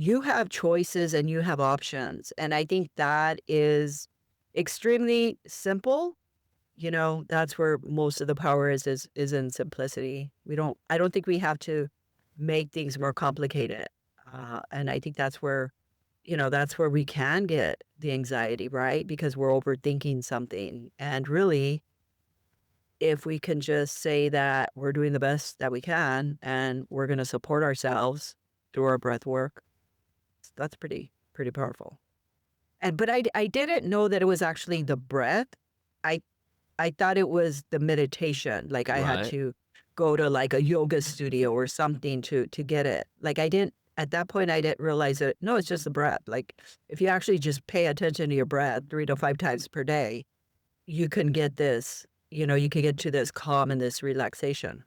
you have choices and you have options. And I think that is extremely simple. That's where most of the power is in simplicity. I don't think we have to make things more complicated. And I think that's where we can get the anxiety, right? Because we're overthinking something. And really, if we can just say that we're doing the best that we can and we're going to support ourselves through our breath work, that's pretty powerful. But I didn't know that it was actually the breath. I I thought it was the meditation. Like I had Right. to go to like a yoga studio or something to get it. Like I didn't at that point I didn't realize that no, it's just the breath. Like if you actually just pay attention to your breath 3 to 5 times per day, you can get you can get to this calm and this relaxation.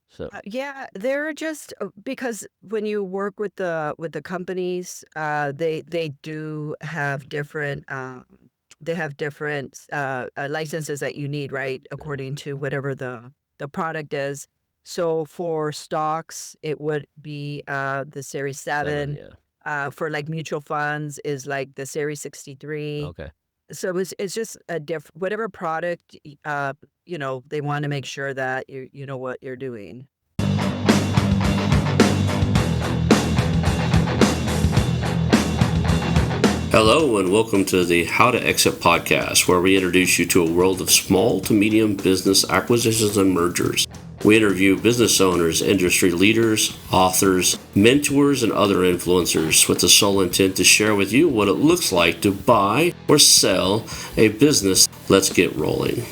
So, Yeah, they're just because when you work with the companies, they do have different licenses that you need, right, according to whatever the product is. So for stocks, it would be the Series 7, 7. yeah. For like mutual funds is like the Series 63. Okay. So it's just a whatever product they want to make sure that you know what you're doing. Hello, and welcome to the How to Exit podcast, where we introduce you to a world of small to medium business acquisitions and mergers. We interview business owners, industry leaders, authors, mentors, and other influencers with the sole intent to share with you what it looks like to buy or sell a business. Let's get rolling.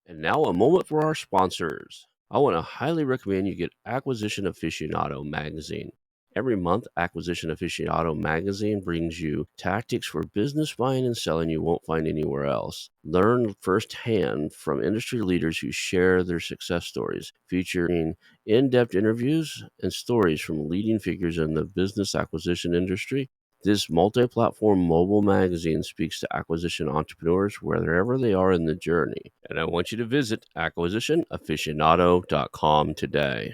And now, a moment for our sponsors. I want to highly recommend you get Acquisition Aficionado magazine. Every month, Acquisition Aficionado magazine brings you tactics for business buying and selling you won't find anywhere else. Learn firsthand from industry leaders who share their success stories, featuring in depth interviews and stories from leading figures in the business acquisition industry. This multi platform mobile magazine speaks to acquisition entrepreneurs wherever they are in the journey. And I want you to visit acquisitionaficionado.com today.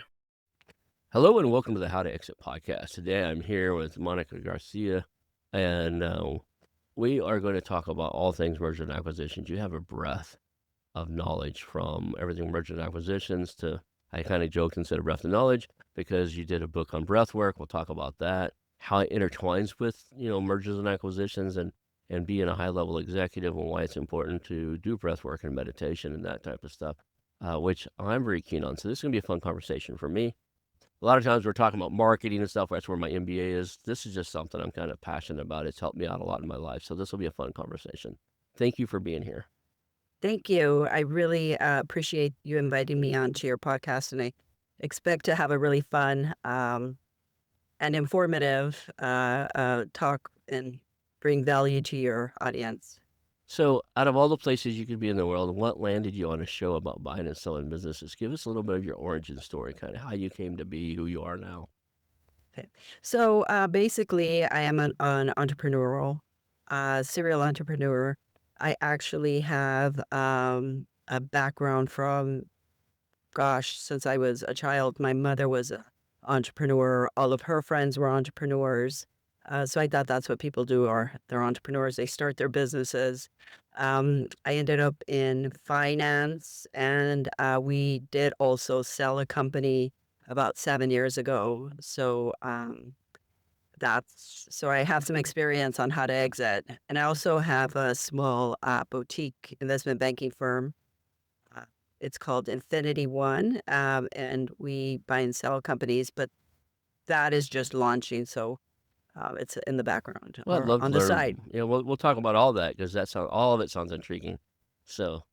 Hello, and welcome to the How to Exit podcast. Today I'm here with Monica Garcia, and we are going to talk about all things merger and acquisitions. You have a breadth of knowledge from everything merger and acquisitions to, I kind of joked and said a breadth of knowledge because you did a book on breathwork. We'll talk about that, how it intertwines with, mergers and acquisitions and being a high level executive and why it's important to do breathwork and meditation and that type of stuff, which I'm very keen on. So this is going to be a fun conversation for me. A lot of times we're talking about marketing and stuff. That's where my MBA is. This is just something I'm kind of passionate about. It's helped me out a lot in my life. So this will be a fun conversation. Thank you for being here. Thank you. I really appreciate you inviting me onto your podcast, and I expect to have a really fun and informative talk and bring value to your audience. So, out of all the places you could be in the world, what landed you on a show about buying and selling businesses? Give us a little bit of your origin story, kind of how you came to be who you are now. Okay. So basically, I am an entrepreneurial, serial entrepreneur. I actually have a background from, gosh, since I was a child. My mother was an entrepreneur. All of her friends were entrepreneurs. So I thought that's what people do are they're entrepreneurs. They start their businesses. I ended up in finance, and we did also sell a company about 7 years ago. So I have some experience on how to exit, and I also have a small boutique investment banking firm. Uh, it's called Infinity One, and we buy and sell companies, but that is just launching, so it's in the background Well, I'd or love on to the learn. side. We'll talk about all that because all of it sounds intriguing. So,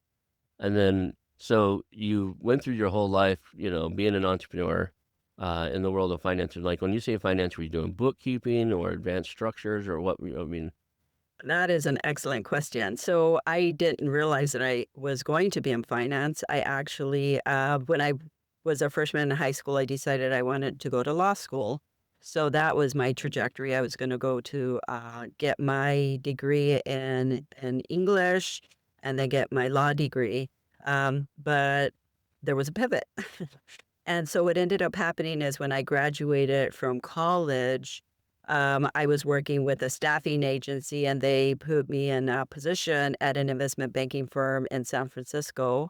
and then so you went through your whole life, being an entrepreneur in the world of finance. Like when you say finance, were you doing bookkeeping or advanced structures or what? I mean, That is an excellent question. So I didn't realize that I was going to be in finance. I actually, when I was a freshman in high school, I decided I wanted to go to law school. So that was my trajectory. I was going to go to get my degree in English and then get my law degree. But there was a pivot. And so what ended up happening is when I graduated from college, I was working with a staffing agency and they put me in a position at an investment banking firm in San Francisco,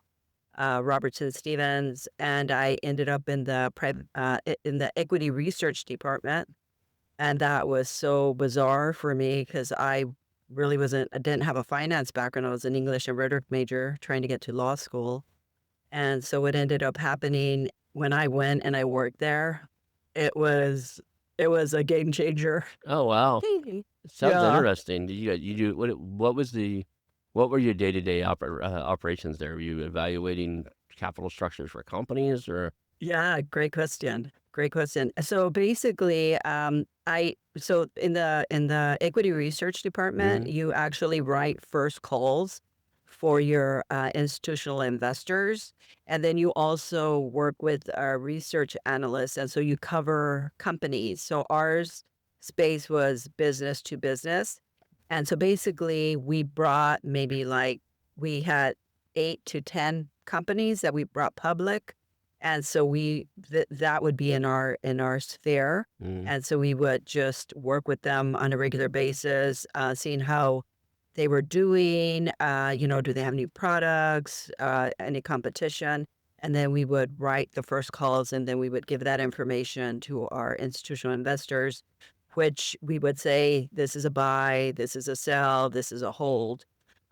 Robertson Stevens, and I ended up in the in the equity research department. And that was so bizarre for me because I didn't have a finance background. I was an English and rhetoric major trying to get to law school. And so what ended up happening when I went and I worked there, it was it was a game changer. Oh, wow. It sounds Yeah. interesting. Did you do what were your day-to-day operations there? Were you evaluating capital structures for companies or Yeah, great question. Great question. So basically, so in the equity research department, Mhm. you actually write first calls for your institutional investors, and then you also work with research analysts, and so you cover companies. So ours space was business to business, and so basically, we brought maybe like we had 8 to 10 companies that we brought public, and so that would be in our sphere, Mm. and so we would just work with them on a regular basis, seeing how they were doing, do they have new products, any competition, and then we would write the first calls, and then we would give that information to our institutional investors, which we would say, "This is a buy, this is a sell, this is a hold."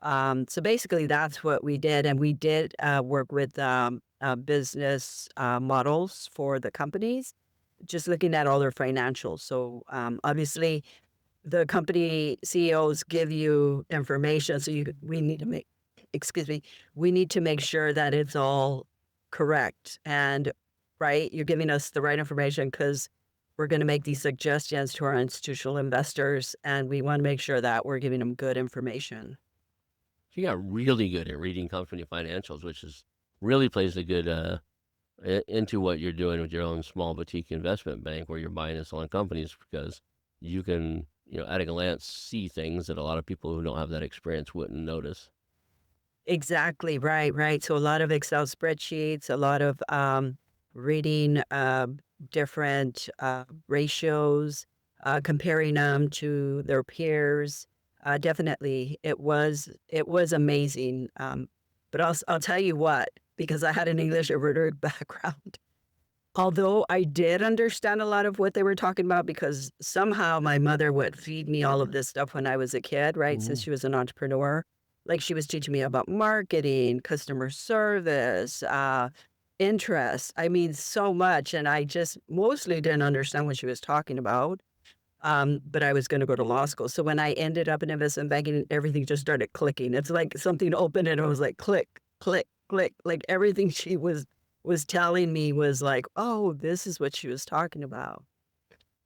So basically, that's what we did, and we did work with business models for the companies, just looking at all their financials. So obviously, the company CEOs give you information, so we need to make, excuse me, we need to make sure that it's all correct and right. You're giving us the right information because we're going to make these suggestions to our institutional investors, and we want to make sure that we're giving them good information. You got really good at reading company financials, which is really plays a good into what you're doing with your own small boutique investment bank where you're buying and selling companies because you can, at a glance see things that a lot of people who don't have that experience wouldn't notice. Exactly, right, right. So a lot of Excel spreadsheets, a lot of reading different ratios, comparing them to their peers. Definitely, it was amazing. But I'll tell you what, because I had an English and rhetoric background. Although I did understand a lot of what they were talking about because somehow my mother would feed me all of this stuff when I was a kid, right? Since Mhm. she was an entrepreneur. Like she was teaching me about marketing, customer service, interest. I mean, so much. And I just mostly didn't understand what she was talking about. But I was going to go to law school. So when I ended up in investment banking, everything just started clicking. It's like something opened and it was like click, click, click. Like everything she was telling me was like, oh, this is what she was talking about.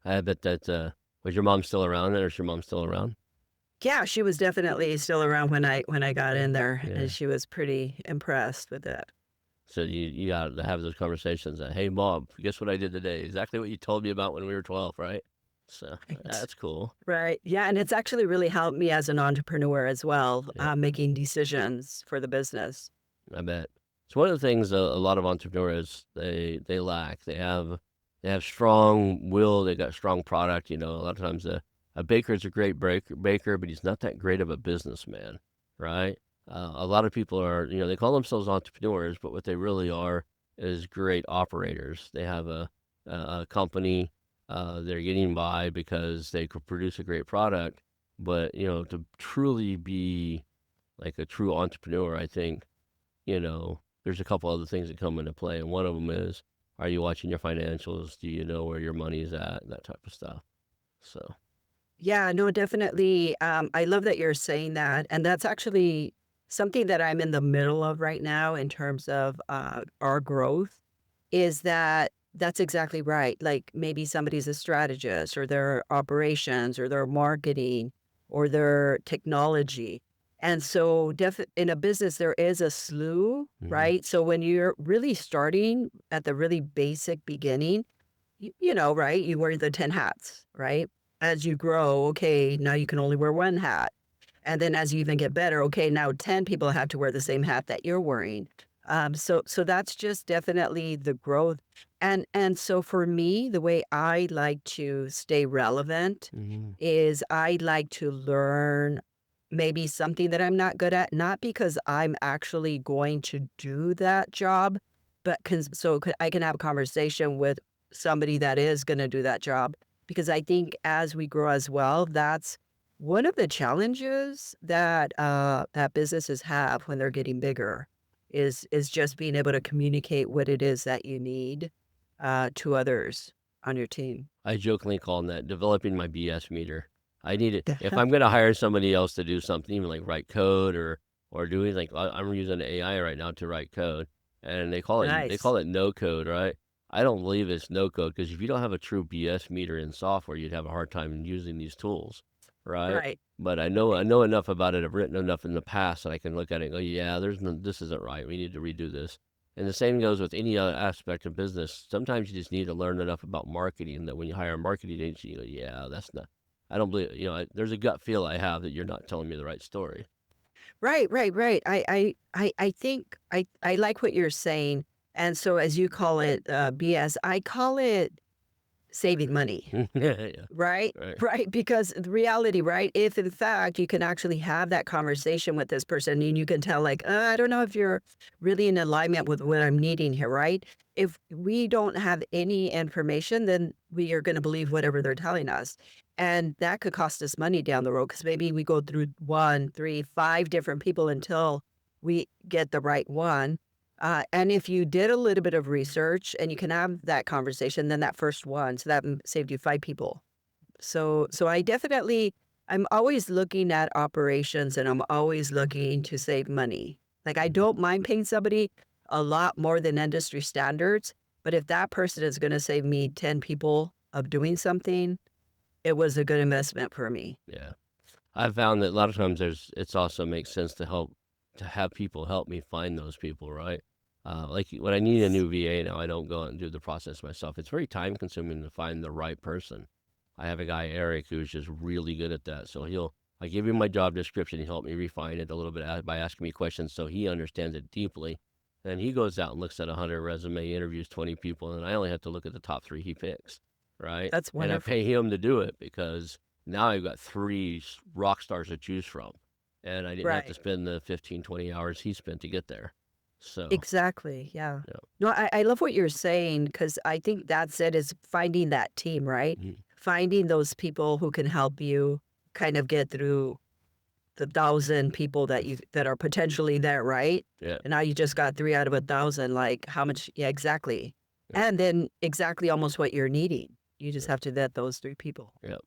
I bet that was your mom still around, or is your mom still around? Yeah, she was definitely still around when I got in there, and Yeah. she was pretty impressed with it. So you got to have those conversations that, hey, mom, guess what I did today? Exactly what you told me about when we were 12, right? So Right. that's cool. Right. Yeah, and it's actually really helped me as an entrepreneur as well, Yeah, making decisions for the business. I bet. It's one of the things a lot of entrepreneurs they lack. They have strong will. They got strong product. A lot of times a baker's a great baker, but he's not that great of a businessman, right? A lot of people are, they call themselves entrepreneurs, but what they really are is great operators. They have a company. They're getting by because they could produce a great product, but to truly be like a true entrepreneur, I think there's a couple other things that come into play, and one of them is, are you watching your financials? Do you know where your money's at? That type of stuff. So, Yeah, no, definitely. I love that you're saying that. And that's actually something that I'm in the middle of right now in terms of our growth is that that's exactly right. Like maybe somebody's a strategist or their operations or their marketing or their technology. And so in a business, there is a slew, mhm. right? So when you're really starting at the really basic beginning, right? You wear the 10 hats, right? As you grow, okay, now you can only wear one hat. And then as you even get better, okay, now 10 people have to wear the same hat that you're wearing. So that's just definitely the growth. And so for me, the way I like to stay relevant Mhm. is I like to learn maybe something that I'm not good at, not because I'm actually going to do that job, but I can have a conversation with somebody that is going to do that job. Because I think as we grow as well, that's one of the challenges that that businesses have when they're getting bigger is just being able to communicate what it is that you need to others on your team. I jokingly call that developing my BS meter. I need it if I'm gonna hire somebody else to do something, even like write code or doing like I'm using AI right now to write code, and they Nice. call it no code, right? I don't believe it's no code because if you don't have a true BS meter in software, you'd have a hard time using these tools, right? Right. But I Right. know enough about it. I've written enough in the past that I can look at it and go, yeah, this isn't right. We need to redo this. And the same goes with any other aspect of business. Sometimes you just need to learn enough about marketing that when you hire a marketing agency, you go, yeah, that's not, I don't believe, there's a gut feel I have that you're not telling me the right story. Right, right, right. I think I like what you're saying. And so as you call it BS, I call it saving money. Yeah, yeah, Right? right. Right, because the reality, right? If in fact you can actually have that conversation with this person and you can tell like, I don't know if you're really in alignment with what I'm needing here, right? If we don't have any information, then we are going to believe whatever they're telling us. And that could cost us money down the road because maybe we go through one, three, five different people until we get the right one. And if you did a little bit of research and you can have that conversation, then that first one, so that saved you five people. So I definitely I'm always looking at operations and I'm always looking to save money. Like I Mhm. don't mind paying somebody a lot more than industry standards, but if that person is going to save me 10 people of doing something, it was a good investment for me. Yeah. I've found that a lot of times it's also makes sense to have people help me find those people, right? Like when I need a new VA now, I don't go out and do the process myself. It's very time consuming to find the right person. I have a guy, Eric, who's just really good at that. So I give him my job description. He helped me refine it a little bit by asking me questions so he understands it deeply. Then he goes out and looks at 100 resume, interviews 20 people, and I only have to look at the top three he picks, right? That's And I wonderful. pay him to do it because now I've got three rock stars to choose from, and I didn't have to Right. spend the 15, 20 hours he spent to get there. So, Exactly. Yeah. yeah. No, I love what you're saying because I think that's it is finding that team, right? Mhm. Finding those people who can help you kind of get through the 1,000 people that are potentially there, right? Yeah. And now you just got 3 out of 1,000, like, how much yeah, exactly. Yeah. And then exactly almost what you're needing. You just Yeah. have to vet those 3 people. Yeah.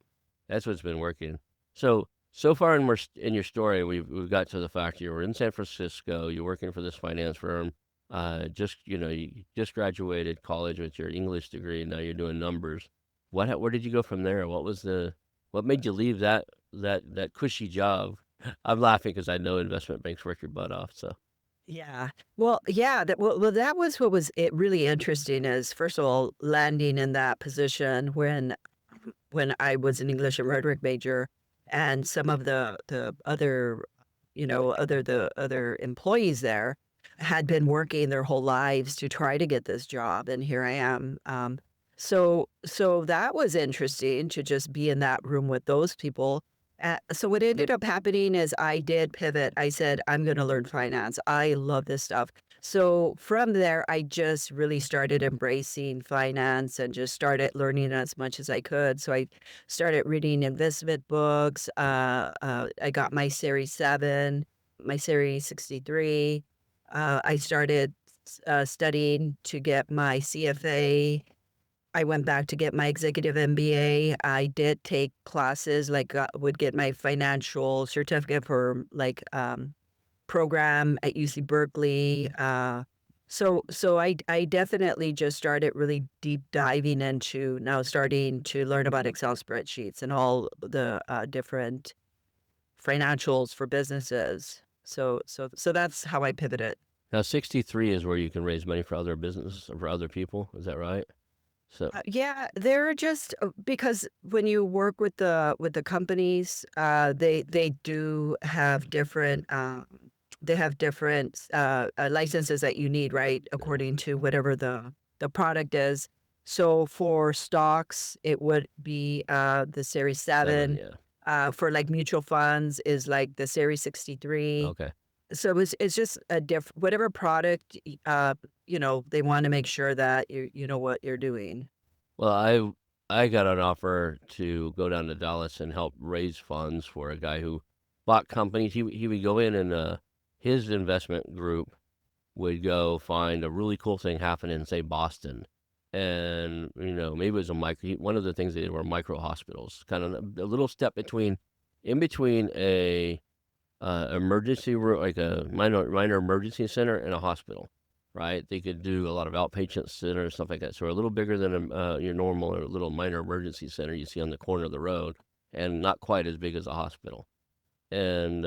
That's what's been working. So far in your story, we've got to the fact you were in San Francisco, you're working for this finance firm, you just graduated college with your English degree, and now you're doing numbers. Where did you go from there? What made you leave that cushy job? I'm laughing because I know investment banks work your butt off. So Yeah. Well, yeah, that was what was it really interesting is, first of all, landing in that position when I was an English and rhetoric major and some of the other, the other employees there had been working their whole lives to try to get this job, and here I am. So that was interesting to just be in that room with those people. So what ended up happening is I did pivot. I said, I'm going to learn finance. I love this stuff. So from there, I just really started embracing finance and just started learning as much as I could. So I started reading investment books. I got my Series 7, my Series 63. I started studying to get my CFA. I went back to get my executive MBA. I did take classes, like, would get my financial certificate for like program at UC Berkeley. So I definitely just started really deep diving into now starting to learn about Excel spreadsheets and all the different financials for businesses. So that's how I pivoted. now 63 is where you can raise money for other businesses or for other people. Is that right? So Yeah, they're just because when you work with the companies, they do have different. they have different licenses that you need, right, Yeah. according to whatever the product is. So for stocks, it would be the Series 7, 7. yeah. For like mutual funds is like the Series 63. Okay. So it's just a whatever product they want to make sure that you know what you're doing. Well, I got an offer to go down to Dallas and help raise funds for a guy who bought companies. He would go in and, his investment group would go find a really cool thing happening in, say, Boston, and, maybe it was one of the things they did were micro hospitals, kind of a little step in between a emergency room, like a minor emergency center and a hospital, right? They could do a lot of outpatient center stuff like that. So a little bigger than your normal or little minor emergency center you see on the corner of the road, and not quite as big as a hospital. And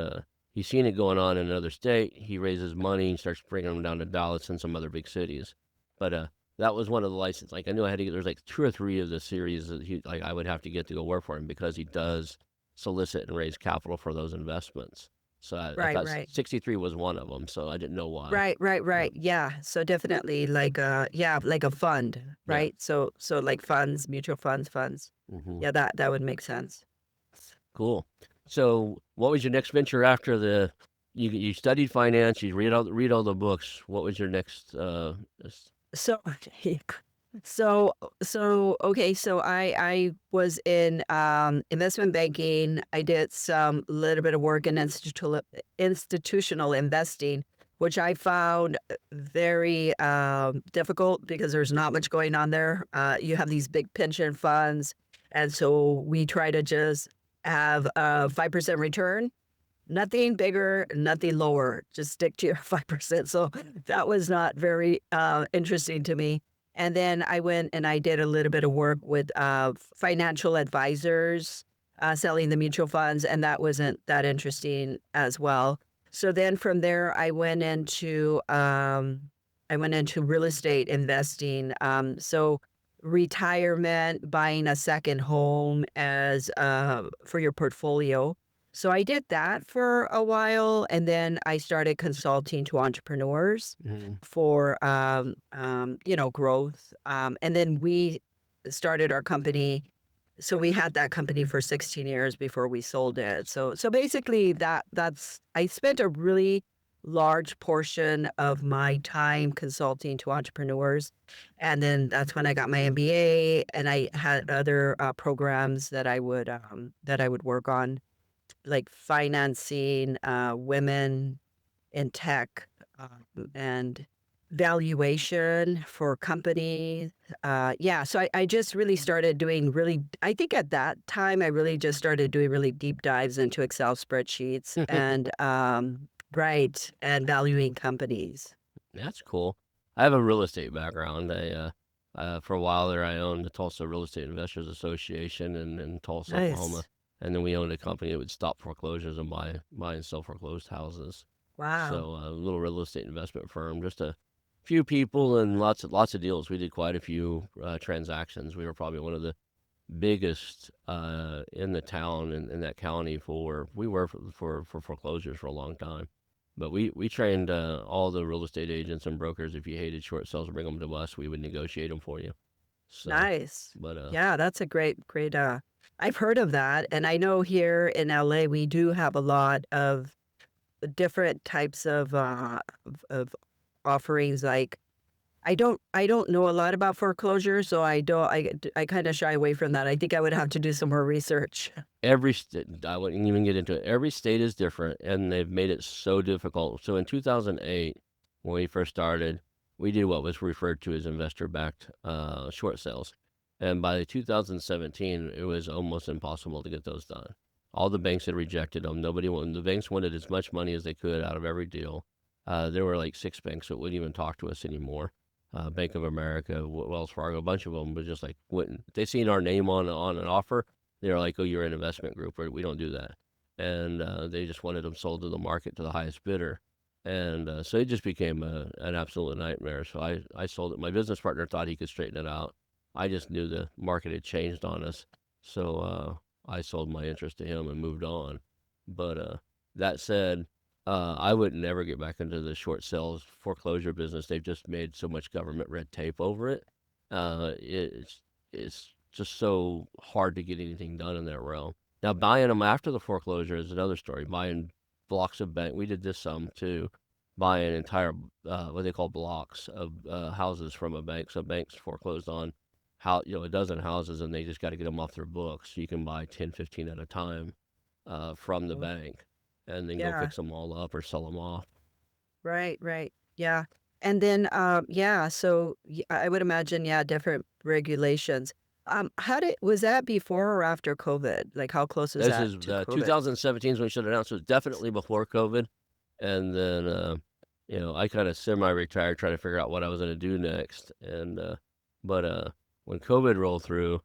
he's seen it going on in another state. He raises money and starts bringing them down to Dallas and some other big cities. But that was one of the licenses. Like I knew I had to get. There's like 2 or 3 of the series that I would have to get to go work for him because he does solicit and raise capital for those investments. So I Right, thought right. 63 was one of them. So I didn't know why. Right, right, Yeah. right. Yeah. So definitely like like a fund, Yeah. right? So like funds, mutual funds. Hmm. Yeah, that would make sense. Cool. So what was your next venture after you studied finance? You read all the books. What was your next? So okay, so I was in investment banking. I did some little bit of work in institutional investing, which I found very difficult because there's not much going on there. You have these big pension funds, and so we try to just have a 5% return. Nothing bigger, nothing lower. Just stick to your 5%. So that was not very interesting to me. And then I went and I did a little bit of work with financial advisors selling the mutual funds, and that wasn't that interesting as well. So then from there, I went into real estate investing. So retirement, buying a second home as for your portfolio. So I did that for a while, and then I started consulting to entrepreneurs Mhm. for, growth. And then we started our company. So we had that company for 16 years before we sold it. So basically that's I spent a really large portion of my time consulting to entrepreneurs. And then that's when I got my MBA, and I had other programs that I would work on, like financing, women in tech, and valuation for companies. Yeah, so I just really started doing I think at that time, I really just started doing really deep dives into Excel spreadsheets and, right, and valuing companies. That's cool. I have a real estate background. For a while there, I owned the Tulsa Real Estate Investors Association in Tulsa, Oklahoma, Nice. and then we owned a company that would stop foreclosures and buy and sell foreclosed houses. Wow. So a little real estate investment firm, just a few people and lots of deals. We did quite a few transactions. We were probably one of the biggest in the town in that county we were for foreclosures for a long time. But we trained all the real estate agents and brokers. If you hated short sales, bring them to us. We would negotiate them for you. So, Nice. but Yeah, that's a great, I've heard of that, and I know here in LA, we do have a lot of different types of offerings. Like, I don't know a lot about foreclosure, so I kinda shy away from that. I think I would have to do some more research. every state, I wouldn't even get into it. Every state is different, and they've made it so difficult. So in 2008, when we first started, we did what was referred to as investor-backed short sales, and by 2017, it was almost impossible to get those done. All the banks had rejected them. Nobody wanted. The banks wanted as much money as they could out of every deal. There were like 6 banks that wouldn't even talk to us anymore. Bank of America, Wells Fargo, a bunch of them, but just like wouldn't. They seen our name on an offer, they're like, "Oh, you're an investment group, or we don't do that." And they just wanted them sold to the market to the highest bidder. And so it just became an absolute nightmare. So I sold it. My business partner thought he could straighten it out. I just knew the market had changed on us. So I sold my interest to him and moved on. But that said, I would never get back into the short sales foreclosure business. They've just made so much government red tape over it. It's just so hard to get anything done in that realm. Now, buying them after the foreclosure is another story. Buying blocks of bank, we did this some too. Buying entire what they call blocks of houses from a bank. So banks foreclosed on how a dozen houses, and they just got to get them off their books. You can buy 10, 15 at a time from the Oh, bank and then go yeah. fix them all up or sell them off. Right, right. Yeah. And then, yeah, so I would imagine, yeah, different regulations. Was that before or after COVID? Like, how close was This that is to COVID? 2017 is when we should announce. It was definitely before COVID. And then, I kind of semi-retired trying to figure out what I was going to do next. But when COVID rolled through,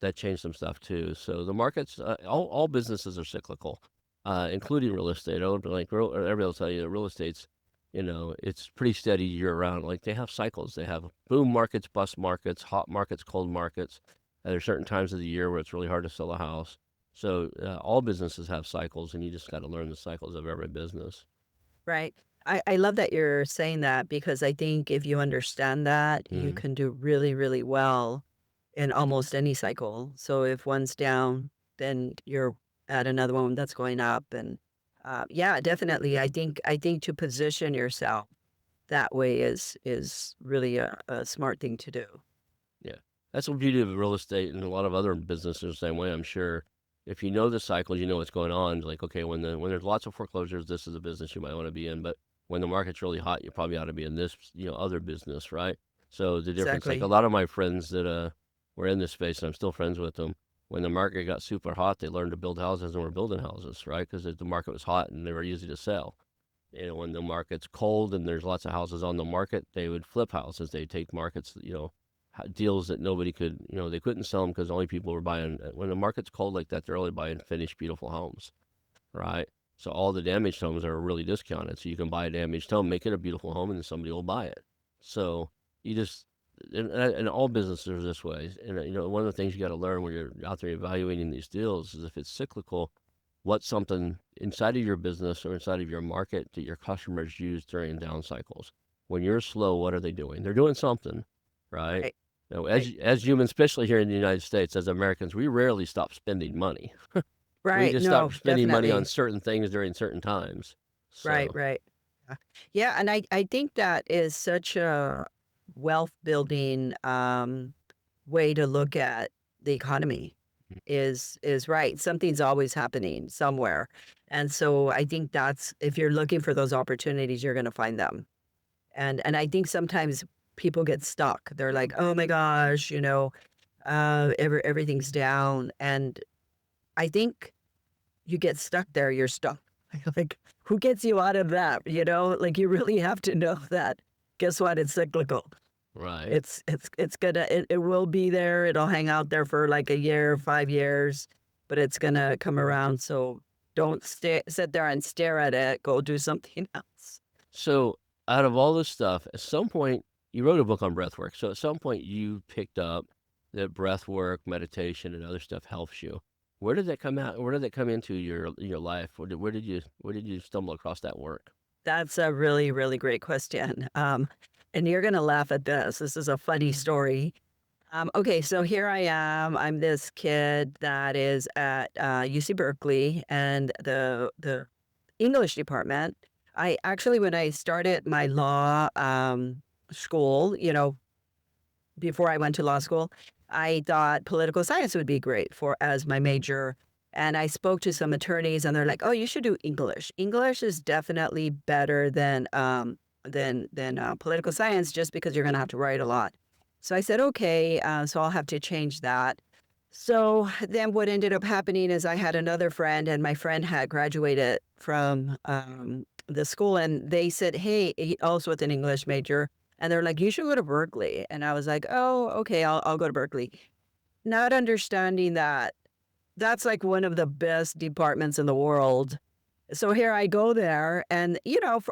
that changed some stuff too. So the markets, all businesses are cyclical, including real estate. I would be like, everybody will tell you that real estate's, it's pretty steady year round. Like they have cycles. They have boom markets, bust markets, hot markets, cold markets. There's certain times of the year where it's really hard to sell a house. So all businesses have cycles, and you just got to learn the cycles of every business. Right. I love that you're saying that because I think if you understand that, you Hmm. can do really, really well in almost any cycle. So if one's down, then you're at another one that's going up. And yeah, definitely. I think to position yourself that way is really a smart thing to do. Yeah, that's the beauty of real estate and a lot of other businesses the same way. I'm sure if you know the cycles, you know what's going on. Like, okay, when there's lots of foreclosures, this is a business you might want to be in. But when the market's really hot, you probably ought to be in this, other business, right? So the difference, like a Exactly. lot of my friends that were in this space, and I'm still friends with them. When the market got super hot, they learned to build houses and were building houses, right? Because the market was hot and they were easy to sell. When the market's cold and there's lots of houses on the market, they would flip houses. They take markets, deals that nobody could, they couldn't sell them because only people were buying. When the market's cold like that, they're only buying finished, beautiful homes, right? So all the damaged homes are really discounted. So you can buy a damaged home, make it a beautiful home, and then somebody will buy it. So you just, and all businesses are this way. And, one of the things you got to learn when you're out there evaluating these deals is if it's cyclical, what's something inside of your business or inside of your market that your customers use during down cycles. When you're slow, what are they doing? They're doing something, right? Right. As Right. as humans, especially here in the United States, as Americans, we rarely stop spending money. We Right. just stop No, spending money on definitely. certain things during certain times. Right, So, right. Yeah, and I think that is such a wealth building way to look at the economy is right. Something's always happening somewhere. And so I think that's if you're looking for those opportunities, you're gonna find them. And I think sometimes people get stuck. They're like, oh my gosh, everything's down. And I think you get stuck there, you're stuck. Like, who gets you out of that, you know? Like, you really have to know that, guess what? It's cyclical. right. It will be there, it'll hang out there for, like, a year, 5 years, but it's gonna come around, so don't sit there and stare at it, go do something else. So, out of all this stuff, at some point, you wrote a book on breath work. So, at some point, you picked up that breath work, meditation, and other stuff helps you. Where did that come out? Where did that come into your life? Where did you stumble across that work? That's a really, really great question, and you're gonna laugh at this. This is a funny story. Okay, so here I am. I'm this kid that is at UC Berkeley and the English department. I actually, when I started my law school, before I went to law school, I thought political science would be great for as my major. And I spoke to some attorneys, and they're like, "Oh, you should do English. English is definitely better than political science, just because you're going to have to write a lot." So I said, "Okay." So I'll have to change that. So then, what ended up happening is I had another friend, and my friend had graduated from the school, and they said, "Hey," also with an English major, and they're like, "You should go to Berkeley." And I was like, "Oh, okay, I'll go to Berkeley." Not understanding that that's like one of the best departments in the world. So here I go there and,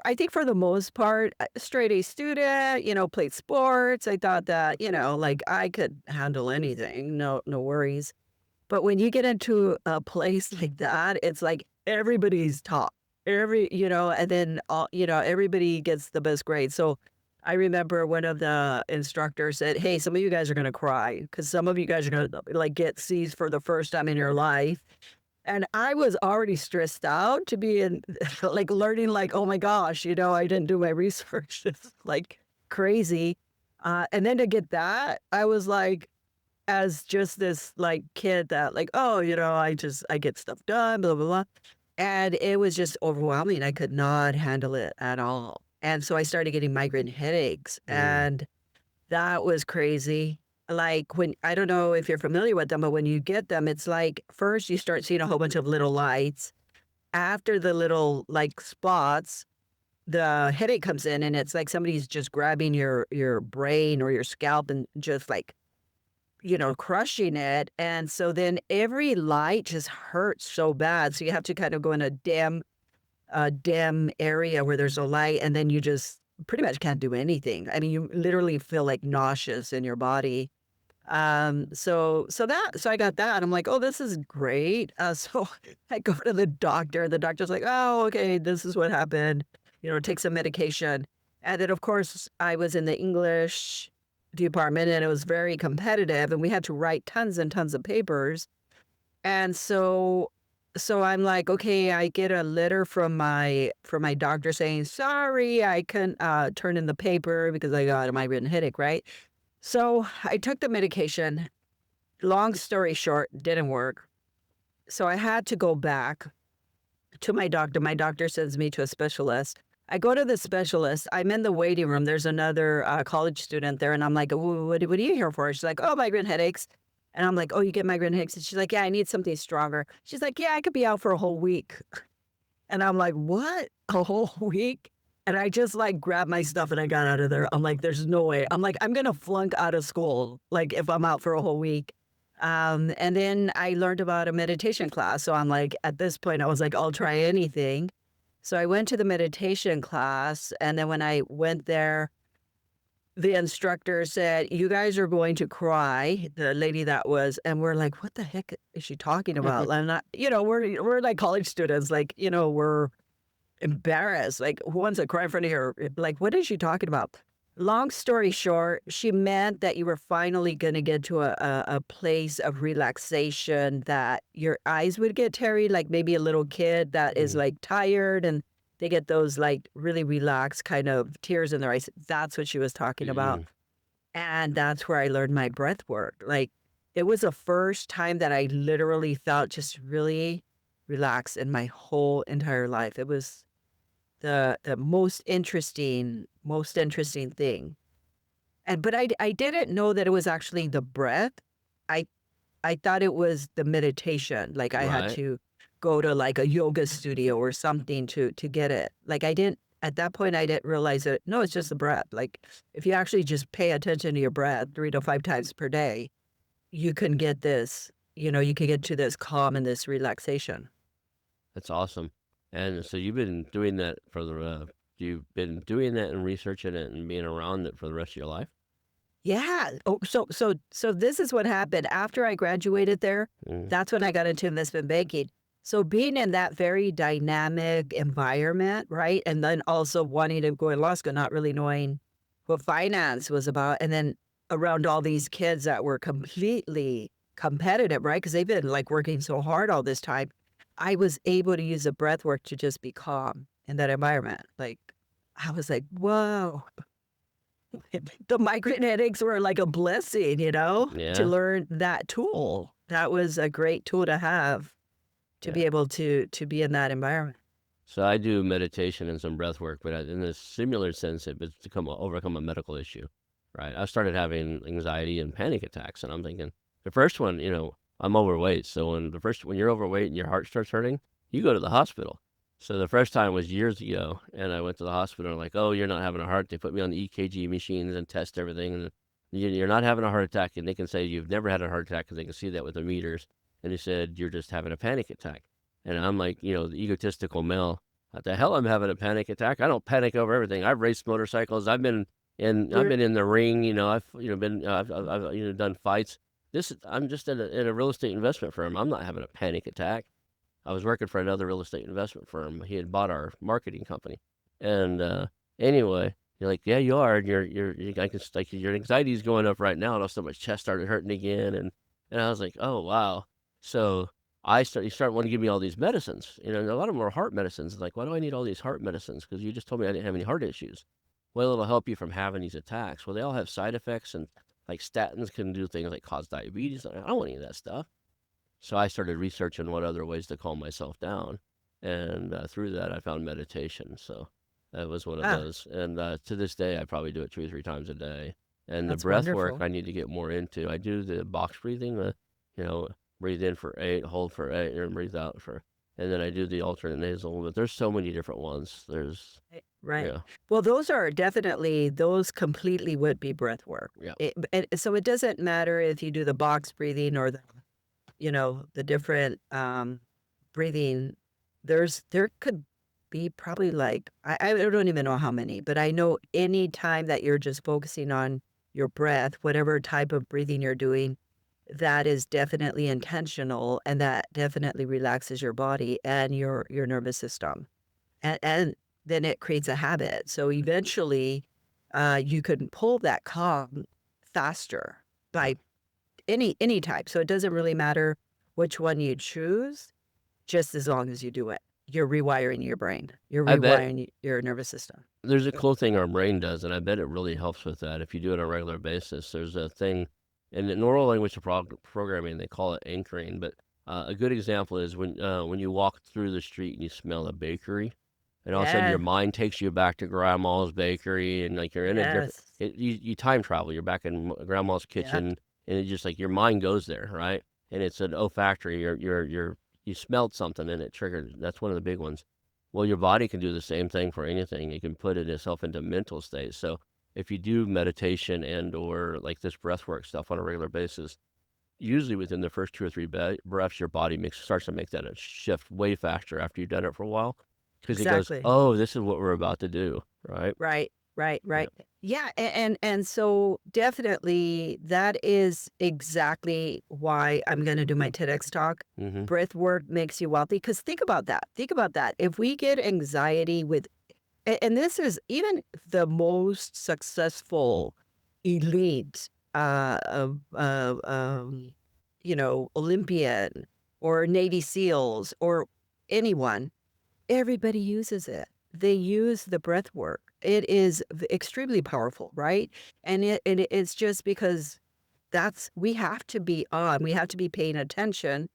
I think for the most part, straight A student, played sports. I thought that, like I could handle anything. No, no worries. But when you get into a place like that, it's like everybody's top. and then everybody gets the best grade. So I remember one of the instructors said, "Hey, some of you guys are gonna cry because some of you guys are gonna like get C's for the first time in your life." And I was already stressed out to be in like learning like, "Oh my gosh, I didn't do my research." It's like crazy. And then to get that, I was like, as just this like kid that like, "Oh, I get stuff done, blah, blah, blah." And it was just overwhelming. I could not handle it at all. And so I started getting migraine headaches, Mm, and that was crazy. Like, when I don't know if you're familiar with them, but when you get them, it's like first you start seeing a whole bunch of little lights. After the little, like, spots, the headache comes in, and it's like somebody's just grabbing your brain or your scalp and just, like, crushing it. And so then every light just hurts so bad. So you have to kind of go in a dim area where there's a light, and then you just pretty much can't do anything. I mean, you literally feel like nauseous in your body. So I got that. I'm like, "Oh, this is great." So I go to the doctor. The doctor's like, "Oh, okay, this is what happened. Take some medication." And then, of course, I was in the English department, and it was very competitive, and we had to write tons and tons of papers. And so I'm like, "Okay," I get a letter from my doctor saying, "Sorry, I couldn't, turn in the paper because I got a migraine headache," right? So I took the medication. Long story short, didn't work. So I had to go back to my doctor. My doctor sends me to a specialist. I go to the specialist. I'm in the waiting room. There's another college student there, and I'm like, What are you here for?" She's like, "Oh, migraine headaches." And I'm like, "Oh, you get migraine headaches?" And she's like, "Yeah, I need something stronger." She's like, "Yeah, I could be out for a whole week." And I'm like, "What? A whole week?" And I just like grabbed my stuff and I got out of there. I'm like, "There's no way." I'm like, "I'm gonna flunk out of school, like, if I'm out for a whole week." And then I learned about a meditation class. So I'm like, at this point, I was like, "I'll try anything." So I went to the meditation class. And then when I went there, the instructor said, "You guys are going to cry," the lady that was, and we're like, "What the heck is she talking about?" And we're like college students, like, we're embarrassed, like, who wants to cry in front of her? Like, what is she talking about? Long story short, she meant that you were finally gonna get to a place of relaxation, that your eyes would get teary, like maybe a little kid that is, mm, like, tired, and they get those, like, really relaxed kind of tears in their eyes. That's what she was talking about, mm. and that's where I learned my breath work. Like, it was the first time that I literally felt just really relaxed in my whole entire life. It was the most interesting thing. But I didn't know that it was actually the breath. I I thought it was the meditation, like, I had Right. to go to, like, a yoga studio or something to get it. Like, I didn't at that point, I didn't realize that, no, it's just the breath. Like, if you actually just pay attention to your breath 3 to 5 times per day, you can get this, you can get to this calm and this relaxation. That's awesome. And so you've been doing that and researching it and being around it for the rest of your life? Yeah. Oh, so this is what happened. After I graduated there, Mm, that's when I got into investment banking. So being in that very dynamic environment, right? And then also wanting to go to law school, not really knowing what finance was about. And then around all these kids that were completely competitive, right? Because they've been like working so hard all this time. I was able to use the breath work to just be calm in that environment. Like, I was like, whoa. The migraine headaches were like a blessing, to yeah. learn that tool. That was a great tool to have to Yeah. be able to be in that environment. So I do meditation and some breath work, but in a similar sense, it's to overcome a medical issue, right? I started having anxiety and panic attacks, and I'm thinking the first one, I'm overweight. So when you're overweight and your heart starts hurting, you go to the hospital. So the first time was years ago, and I went to the hospital. And like, oh, you're not having a heart. They put me on the EKG machines and test everything, and you're not having a heart attack. And they can say you've never had a heart attack because they can see that with the meters. And they said you're just having a panic attack. And I'm like, the egotistical male. What the hell? I'm having a panic attack. I don't panic over everything. I've raced motorcycles. I've You're been in the ring. I've been I've done fights. I'm just at a real estate investment firm. I'm not having a panic attack. I was working for another real estate investment firm. He had bought our marketing company, and anyway, you're like, yeah, you are, and I can like your anxiety is going up right now, and also my chest started hurting again, and I was like, oh wow. So you start wanting to give me all these medicines, and a lot of them are heart medicines. It's like, why do I need all these heart medicines? Because you just told me I didn't have any heart issues. Well, it'll help you from having these attacks. Well, they all have side effects, and like statins can do things like cause diabetes. I don't want any of that stuff. So I started researching what other ways to calm myself down, and through that, I found meditation. So that was one of Ah, those. And to this day, I probably do it 2 or 3 times a day. And the that's breath work, wonderful. I need to get more into. I do the box breathing, you know, breathe in for 8, hold for 8, and breathe out for. And then I do the alternate nasal. But there's so many different ones. There's, Right. yeah, Well, those completely would be breath work. yeah. So it doesn't matter if you do the box breathing or the different breathing. There could be probably like, I don't even know how many, but I know any time that you're just focusing on your breath, whatever type of breathing you're doing, that is definitely intentional and that definitely relaxes your body and your nervous system. And then it creates a habit. So eventually, you can pull that calm faster Yeah. by any type. So it doesn't really matter which one you choose, just as long as you do it. You're rewiring your brain. You're I bet rewiring your nervous system. there's a cool thing our brain does, and I bet it really helps with that if you do it on a regular basis. There's a thing in the neural language of programming, they call it anchoring. But a good example is when you walk through the street and you smell a bakery, and all of a sudden your Yeah. mind takes you back to grandma's bakery, and like you're in a different. Yes. You time travel. You're back in grandma's Yep. kitchen, and it's just like your mind goes there, right? And it's an olfactory. You smelled something, and it triggered. That's one of the big ones. Well, your body can do the same thing for anything. It can put itself into mental states. So if you do meditation and or like this breath work stuff on a regular basis, usually within the first 2 or 3 breaths, your body starts to make that a shift way faster after you've done it for a while, because it goes, Exactly. oh, this is what we're about to do, right? Right, right, Yeah. right. Yeah, and so definitely that is exactly why I'm gonna do my TEDx talk. Mm-hmm. Breath work makes you wealthy. Because think about that. Think about that. If we get anxiety with and this is even the most successful elite, Olympian or Navy SEALs or anyone. Everybody uses it. They use the breath work. It is extremely powerful, right? And it's just because we have to be on, we have to be paying attention.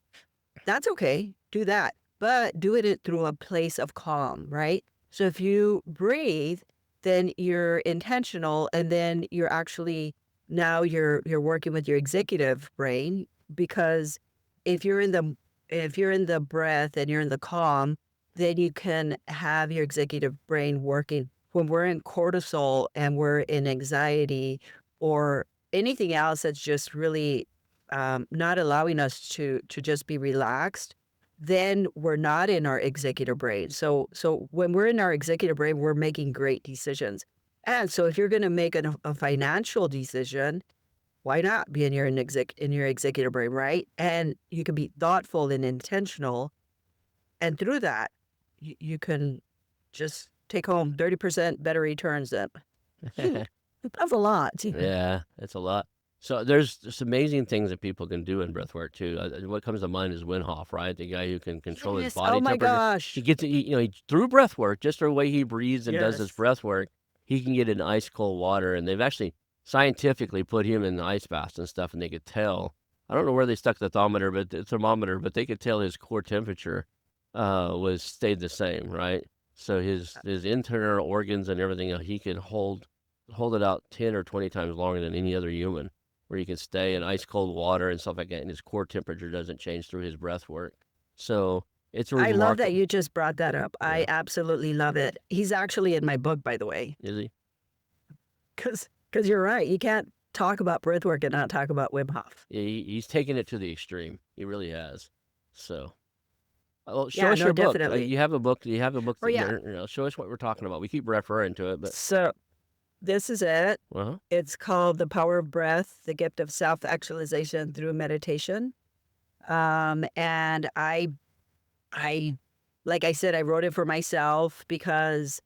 That's okay. Do that. But do it through a place of calm, right? So if you breathe, then you're intentional and then you're actually now you're working with your executive brain because if you're in the if you're in the breath and you're in the calm, then you can have your executive brain working. When we're in cortisol and we're in anxiety or anything else that's just really not allowing us to just be relaxed, then we're not in our executive brain. So when we're in our executive brain, we're making great decisions. And so if you're going to make a financial decision, why not be in your executive brain, right? And you can be thoughtful and intentional, and through that, you can just take home 30% better returns. Then that's a lot. Yeah, it's a lot. So there's just amazing things that people can do in breath work too. What comes to mind is Wim Hof, right? The guy who can control his Yes. Oh body my temperature. He gosh. gets it, through breath work, just the way he breathes and does his Yes. breath work, he can get in ice cold water. And they've actually scientifically put him in the ice baths and stuff, and they could tell. I don't know where they stuck the thermometer, but they could tell his core temperature was stayed the same, right? So his internal organs and everything, he can hold it out 10 or 20 times longer than any other human, where he can stay in ice cold water and stuff like that, and his core temperature doesn't change through his breath work. So it's I love that remarkable. you just brought that up. I Yeah. absolutely love it. He's actually in my book, by the way, Is he? because you're right. You can't talk about breath work and not talk about Wim Hof. Yeah, he's taken it to the extreme. He really has. So, well, show Yeah, us no, your book. definitely. You have a book. You have a book Oh, that yeah. show us what we're talking about. We keep referring to it, but So this is it. well, It's called The Power of Breath, The Gift of Self-Actualization Through Meditation. And I like I said, I wrote it for myself because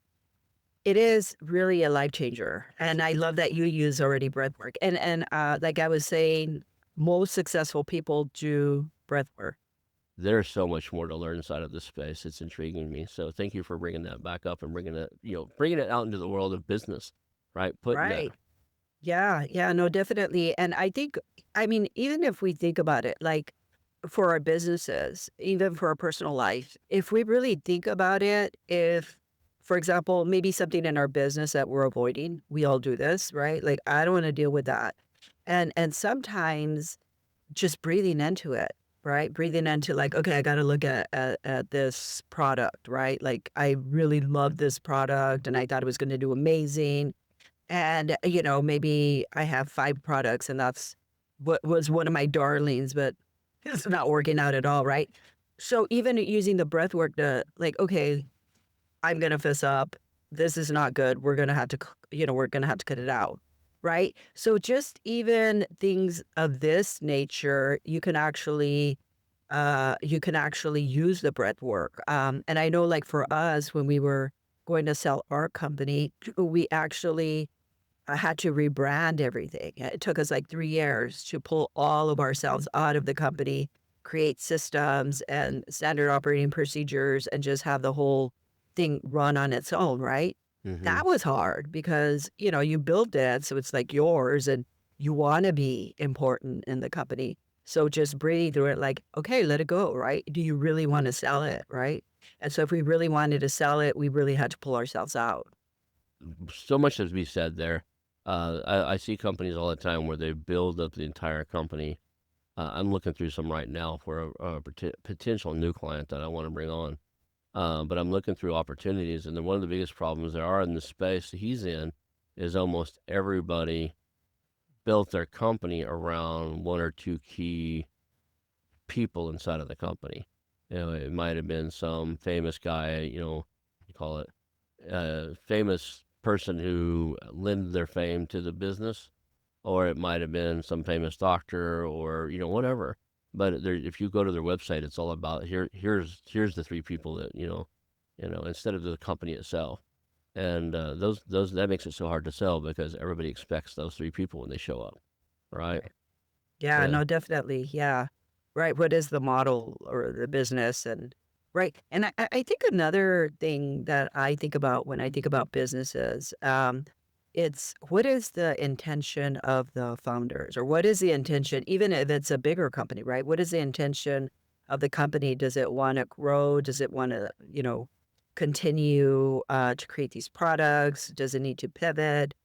it is really a life changer, and I love that you use already breathwork. And like I was saying, most successful people do breathwork. There's so much more to learn inside of this space. It's intriguing me. So thank you for bringing that back up and bringing it out into the world of business, right? Putting that. Right. Yeah, yeah, no, definitely. And I think, I mean, even if we think about it, like for our businesses, even for our personal life, if we really think about it, if, for example, maybe something in our business that we're avoiding, we all do this, right? Like, I don't want to deal with that. And sometimes just breathing into it, right? Breathing into like, okay, I got to look at this product, right? Like, I really love this product and I thought it was going to do amazing and, maybe I have 5 products and that's what was one of my darlings, but it's not working out at all, right? So even using the breath work to like, okay, I'm gonna fess up. This is not good. We're gonna have to, we're gonna have to cut it out, right? So just even things of this nature, you can actually use the breath work. And I know, like for us, when we were going to sell our company, we actually I had to rebrand everything. It took us like 3 years to pull all of ourselves out of the company, create systems and standard operating procedures, and just have the whole thing run on its own, right? Hmm. That was hard because, you built it, so it's like yours and you wanna be important in the company. So just breathe through it like, "Okay, let it go," right? Do you really wanna sell it, right? And so if we really wanted to sell it, we really had to pull ourselves out. So much has to be said there. I see companies all the time where they build up the entire company. I'm looking through some right now for a potential new client that I want to bring on. But I'm looking through opportunities, and then one of the biggest problems there are in the space he's in is almost everybody built their company around one or two key people inside of the company. It might have been some famous guy, you call it a famous person who lended their fame to the business, or it might have been some famous doctor or, whatever. But there, if you go to their website, it's all about here's the three people that, instead of the company itself. And those that makes it so hard to sell because everybody expects those three people when they show up, right? Yeah, Yeah. no, definitely. Yeah. Right. What is the model or the business? And right. And I think another thing that I think about when I think about businesses, it's what is the intention of the founders or what is the intention, even if it's a bigger company, right? What is the intention of the company? Does it want to grow? Does it want to, continue to create these products? Does it need to pivot?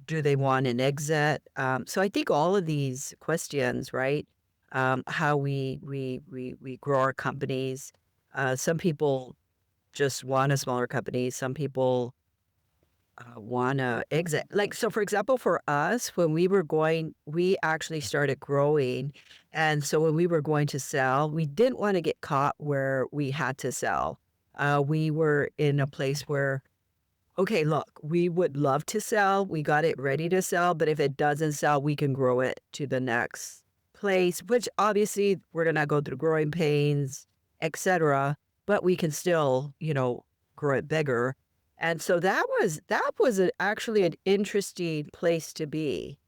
Do they want an exit? So I think all of these questions, right? How we grow our companies. Some people just want a smaller company. Some people want to exit. Like so, for example, for us, when we were going, we actually started growing, and so when we were going to sell, we didn't want to get caught where we had to sell. We were in a place where okay, look, we would love to sell. We got it ready to sell, but if it doesn't sell, we can grow it to the next place, which obviously we're gonna go through growing pains, etc. But we can still, grow it bigger. And so actually an interesting place to be.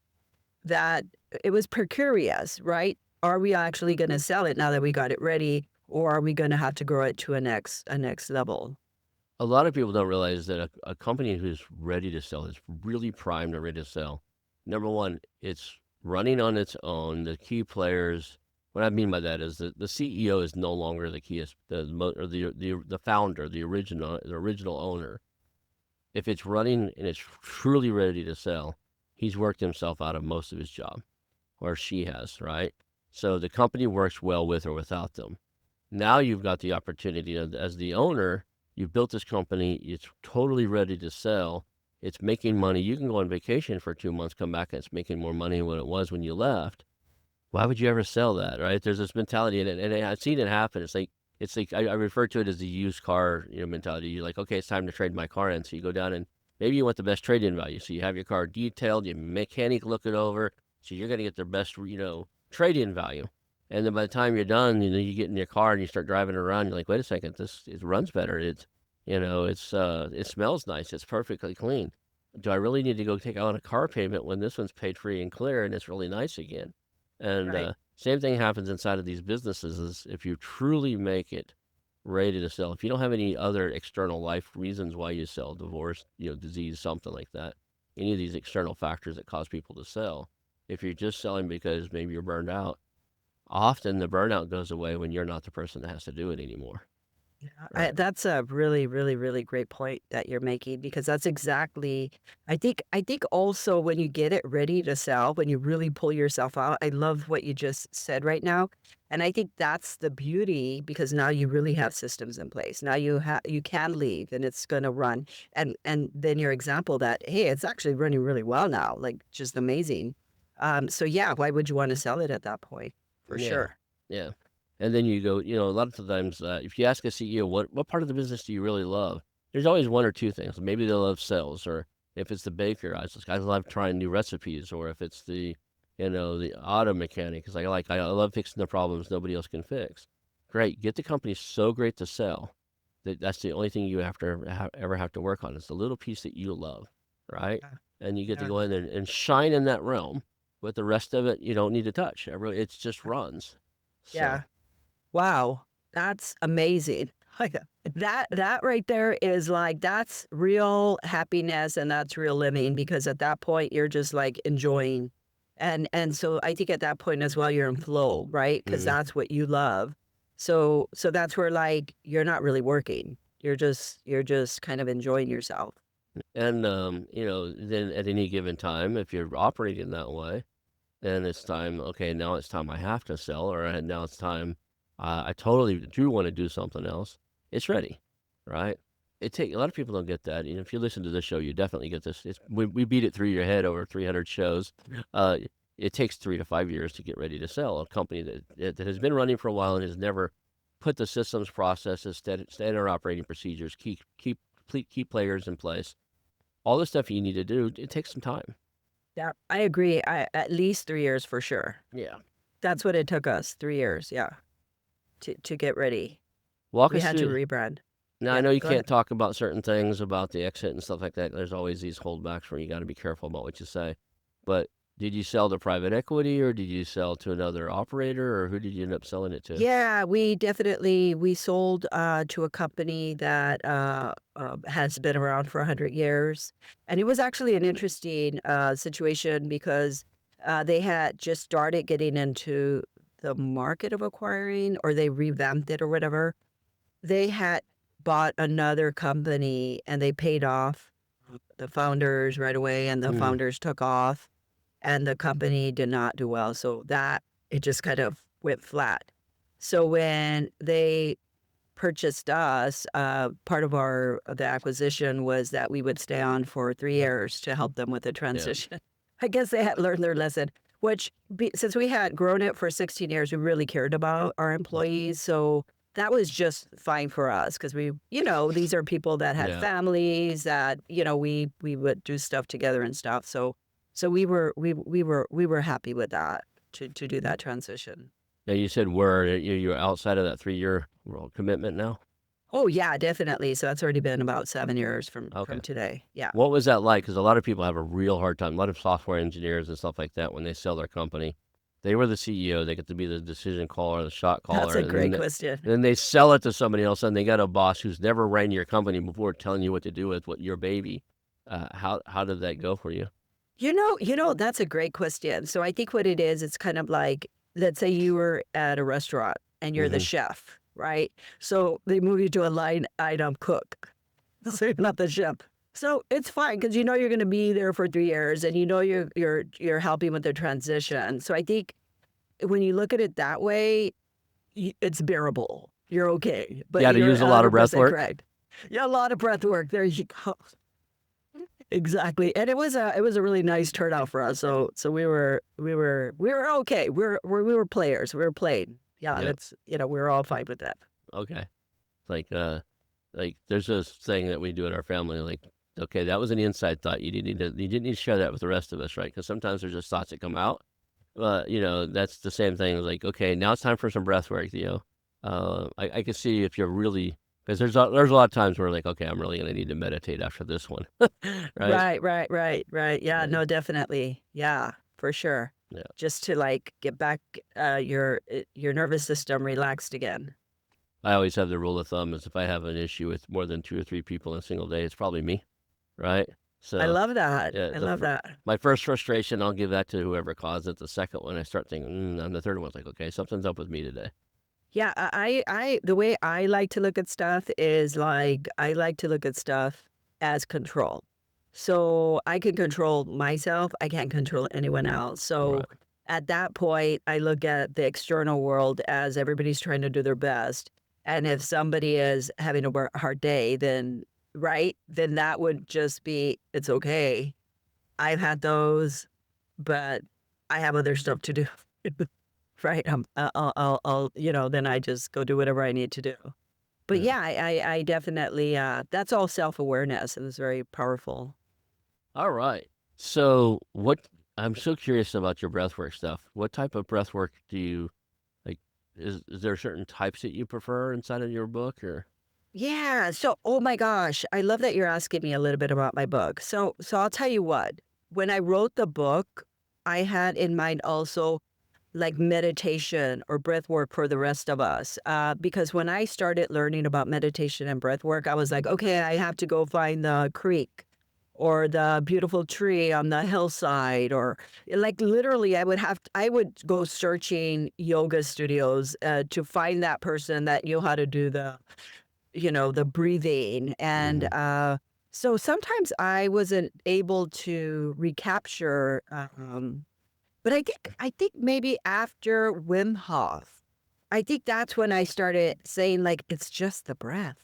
That it was precarious, right? Are we actually gonna sell it now that we got it ready, or are we gonna have to grow it to a next level? A lot of people don't realize that a company who's ready to sell is really primed and ready to sell. Number one, it's running on its own. The key players, what I mean by that is that the CEO is no longer the keyest, or the founder, the original owner. If it's running and it's truly ready to sell, he's worked himself out of most of his job, or she has, right? So the company works well with or without them. Now you've got the opportunity as the owner, you've built this company, it's totally ready to sell. It's making money. You can go on vacation for 2 months, come back, and it's making more money than what it was when you left. Why would you ever sell that, right? There's this mentality in it, and I've seen it happen. It's like I refer to it as the used car, mentality. You're like, okay, it's time to trade my car in. So you go down and maybe you want the best trade-in value. So you have your car detailed, your mechanic look it over. So you're going to get the best, trade-in value. And then by the time you're done, you get in your car and you start driving around. You're like, wait a second, it runs better. It smells nice. It's perfectly clean. Do I really need to go take out a car payment when this one's paid free and clear and it's really nice again? And Right. same thing happens inside of these businesses. Is if you truly make it ready to sell, if you don't have any other external life reasons why you sell, divorce, disease, something like that, any of these external factors that cause people to sell, if you're just selling because maybe you're burned out, often the burnout goes away when you're not the person that has to do it anymore. Yeah, Right. that's a really, really, really great point that you're making because that's exactly I think also when you get it ready to sell, when you really pull yourself out, I love what you just said right now. And I think that's the beauty because now you really have systems in place. Now you can leave and it's gonna run. And then your example that, hey, it's actually running really well now, like just amazing. So yeah, why would you want to sell it at that point? For Yeah. sure. Yeah. And then you go, a lot of times, if you ask a CEO, what part of the business do you really love? There's always one or two things. Maybe they love sales, or if it's the baker, I love trying new recipes, or if it's the auto mechanic, because I love fixing the problems nobody else can fix. Great. Get the company so great to sell that's the only thing you have to ever have to work on. It's the little piece that you love, right? Yeah. And you get to Yeah. go in and shine in that realm. But the rest of it, you don't need to touch. It just runs. Yeah. So, Wow, that's amazing. Like, that right there is like that's real happiness and that's real living because at that point you're just like enjoying. And so I think at that point as well you're in flow, right? Because mhm. that's what you love. So that's where like you're not really working. You're just kind of enjoying yourself. And then at any given time, if you're operating that way, then it's time. Okay, now it's time I have to sell, or now it's time. I totally do want to do something else. It's ready, right? A lot of people don't get that. If you listen to this show, you definitely get this. We beat it through your head over 300 shows. Uh, it takes 3 to 5 years to get ready to sell a company that has been running for a while and has never put the systems, processes, standard operating procedures, key players in place. All the stuff you need to do. It takes some time. Yeah, I agree. At least 3 years for sure. Yeah. That's what it took us, 3 years, yeah, to get ready. Walk We us had to through. rebrand. Now, I Yeah, know you go can't ahead. talk about certain things about the exit and stuff like that. There's always these holdbacks where you got to be careful about what you say. But did you sell to private equity, or did you sell to another operator, or who did you end up selling it to? Yeah, we sold, to a company that, has been around for 100 years, and it was actually an interesting, situation because, they had just started getting into the market of acquiring or they revamped it or whatever. They had bought another company and they paid off the founders right away, and the Mm, founders took off, and the company did not do well, so that it just kind of went flat. So when they purchased us, part of the acquisition was that we would stay on for 3 years to help them with the yeah, transition. I guess they had learned their lesson, since we had grown it for 16 years, we really cared about our employees, so that was just fine for us because these are people that had yeah. families that, we would do stuff together and stuff, so we were happy with that to do that transition. Now you said you're outside of that 3 year commitment now. Oh, yeah, definitely. So that's already been about 7 years from Okay. today. Yeah. What was that like? Because a lot of people have a real hard time. A lot of software engineers and stuff like that when they sell their company, they were the CEO. They get to be the decision caller, the shot That's caller, a and great question. then they sell it to somebody else, and they got a boss who's never ran your company before, telling you what to do with your baby. How did that go for you? That's a great question. So I think what it is, it's kind of like, let's say you were at a restaurant and you're the Hmm. chef, right? So they move you to a line item cook. So you're not the chef. So it's fine because you know you're going to be there for 3 years, and you know you're helping with the transition. So I think when you look at it that way, it's bearable. You're okay, You but had to you're use a lot of breath 100% work. correct. Yeah, a lot of breath work. There you go. Exactly, and it was a really nice turnout for us. So we were okay. We were players. We were playing. Yeah, Yep. we were all fine with that. Okay. Like there's this thing that we do in our family. Like, okay, that was an inside thought. You didn't need to share that with the rest of us, right? Because sometimes there's just thoughts that come out. That's the same thing. Like, okay, now it's time for some breath work. I can see if you're really because there's a lot of times where like, okay, I'm really gonna need to meditate after this one, right? Right, right, right, right. Yeah, And no, definitely. Yeah, for sure. yeah, Just to like get back your nervous system relaxed again. I always have the rule of thumb is if I have an issue with more than 2 or 3 people in a single day, it's probably me, right? I So love that. yeah, I love that. my first frustration, I'll give that to whoever caused it. The second one, I start thinking, and the third one's like, okay, something's up with me today. Yeah, the way I like to look at stuff is like I like to look at stuff as control. So I can control myself, I can't control anyone else. So Right. at that point, I look at the external world as everybody's trying to do their best. And if somebody is having a hard day, then right, then that would just be it's okay. I've had those, but I have other stuff to do. Right, then I just go do whatever I need to do. But Yeah. yeah, I definitely, that's all self-awareness, and it's very powerful. All right. So what I'm so curious about your breathwork stuff. What type of breathwork do you like? Is there certain types that you prefer inside of your book or? Yeah, so oh my gosh, I love that you're asking me a little bit about my book. So I'll tell you what, when I wrote the book, I had in mind also, like, meditation or breath work for the rest of us, because when I started learning about meditation and breath work, I was like, "Okay, I have to go find the creek or the beautiful tree on the hillside," or like, literally, I would go searching yoga studios, to find that person that knew how to do the breathing, and, Mhm. so sometimes I wasn't able to recapture, but I think maybe after Wim Hof, I think that's when I started saying, like, "It's just the breath."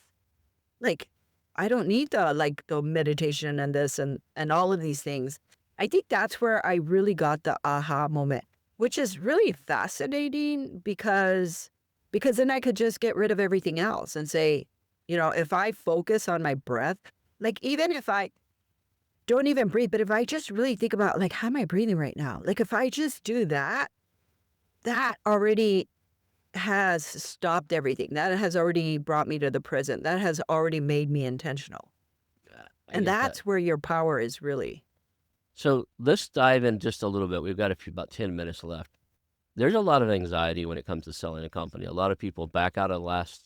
Like, I don't need the meditation and this and all of these things. I think that's where I really got the aha moment, which is really fascinating because then I could just get rid of everything else and say, if I focus on my breath, like, even if I don't even breathe, but if I just really think about, like, how am I breathing right now? Like, if I just do that, that already has stopped everything. That has already brought me to the present. That has already made me intentional. I And get that. that's where your power is really. So let's dive in just a little bit. We've got about 10 minutes left. There's a lot of anxiety when it comes to selling a company. A lot of people back out at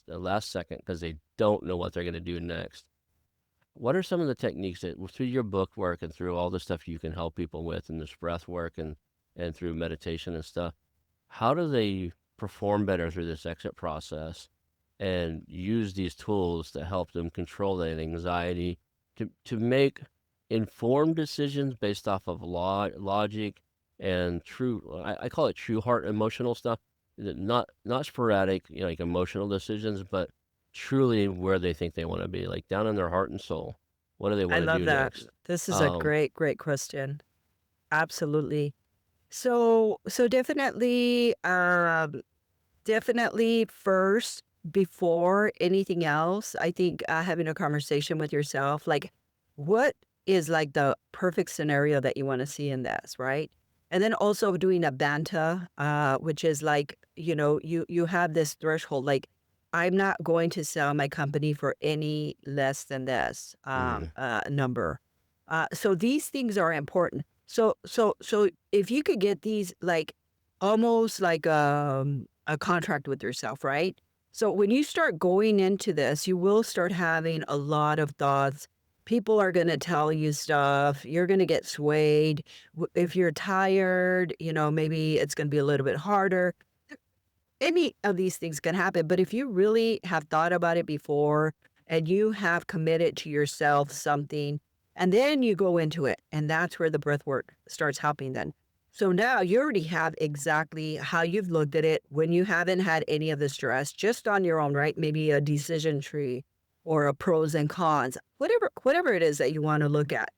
the last second because they don't know what they're going to do next. What are some of the techniques that through your book work and through all the stuff you can help people with and this breath work and through meditation and stuff? How do they perform better through this exit process and use these tools to help them control that anxiety to make informed decisions based off of logic and true I call it true heart emotional stuff, not sporadic, like emotional decisions, but truly where they think they want to be, like down in their heart and soul. What do they I want to love do that. next? This is a Um, great, great question. Absolutely. So definitely first, before anything else, I think, having a conversation with yourself, like, what is, like, the perfect scenario that you wanna see in this, right? And then also doing a banta, which is like, you have this threshold, like, "I'm not going to sell my company for any less than this, mm, number." So these things are important. So if you could get these, like, almost like, a contract with yourself, right? So when you start going into this, you will start having a lot of thoughts. People are going to tell you stuff. You're going to get swayed. If you're tired, maybe it's going to be a little bit harder. Any of these things can happen. But if you really have thought about it before and you have committed to yourself something, and then you go into it, and that's where the breath work starts helping then. So now you already have exactly how you've looked at it when you haven't had any of the stress, just on your own, right? Maybe a decision tree or a pros and cons, whatever it is that you want to look at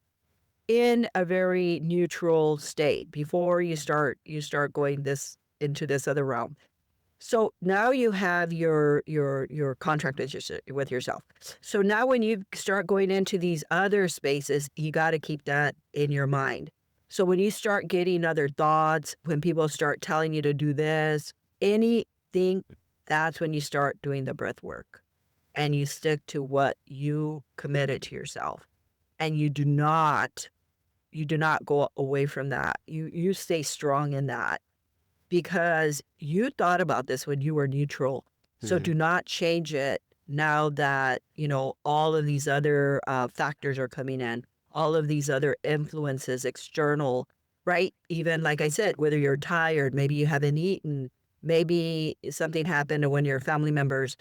in a very neutral state before you start going this into this other realm. So now you have your contract with with yourself. So now when you start going into these other spaces, you got to keep that in your mind. So when you start getting other thoughts, when people start telling you to do this, anything, that's when you start doing the breath work and you stick to what you committed to yourself and you do not go away from that. You stay strong in that because you thought about this when you were neutral. So Mhm. do not change it now that, all of these other factors are coming in, all of these other influences, external, right? Even like I said, whether you're tired, maybe you haven't eaten, maybe something happened to one of your family members,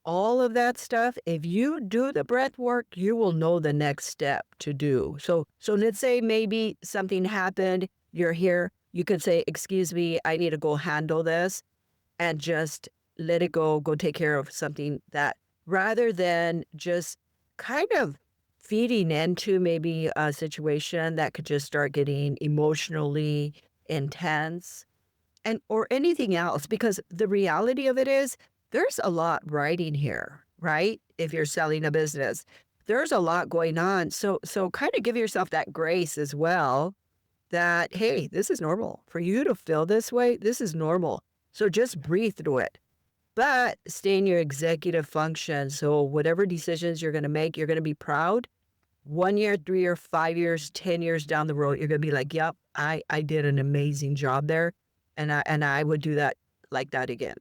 all of that stuff, if you do the breath work, you will know the next step to do. So let's say maybe something happened, you're here, you could say, "Excuse me, I need to go handle this," and just let it go take care of something that rather than just kind of feeding into maybe a situation that could just start getting emotionally intense and or anything else, because the reality of it is there's a lot riding here, right? If you're selling a business, there's a lot going on. So kind of give yourself that grace as well that, hey, this is normal. For you to feel this way, this is normal. So just breathe through it. But stay in your executive function. So whatever decisions you're going to make, you're going to be proud. 1 year, 3 year, 5 years, 10 years down the road, you're gonna be like, "Yep, I did an amazing job there, and I would do that like that again."